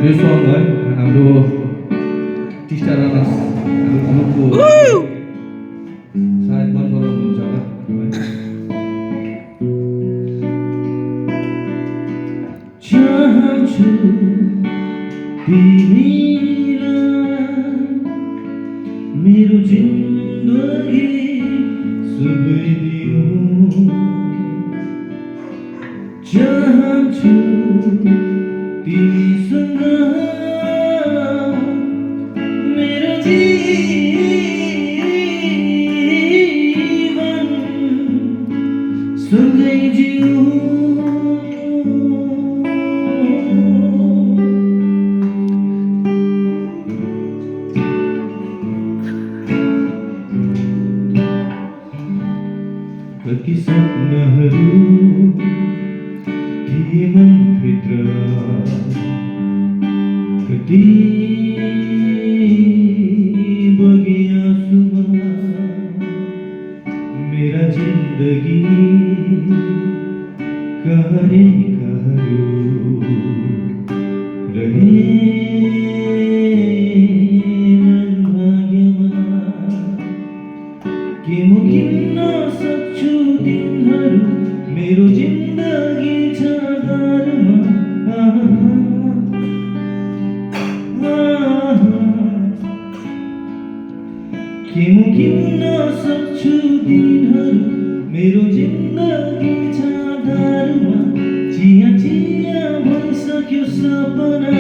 यो सङ है हाम्रो टिस्टा रनर्सहरू ग्रुपको सायद मन पराउनुहुन्छ होला चाहन्छु तिमीलाई मेरो जिन्दगी सबै दिउँ चाहन्छु तिमीसँग मेरो जीवन सँगै जिउँ कति सपनाहरू थिए मनभित्र कति बगे आँसुमा मेरा जिन्दगी कहानीहरू रहे मन भाग्यमा के म किन्न सक्छु दिनहरू मेरो जिन्दगी छ दारमा के म किन्न सक्छु दिनहरू मेरो जिन्दगी छ दारमा चिया चिया भइसक्यो सपना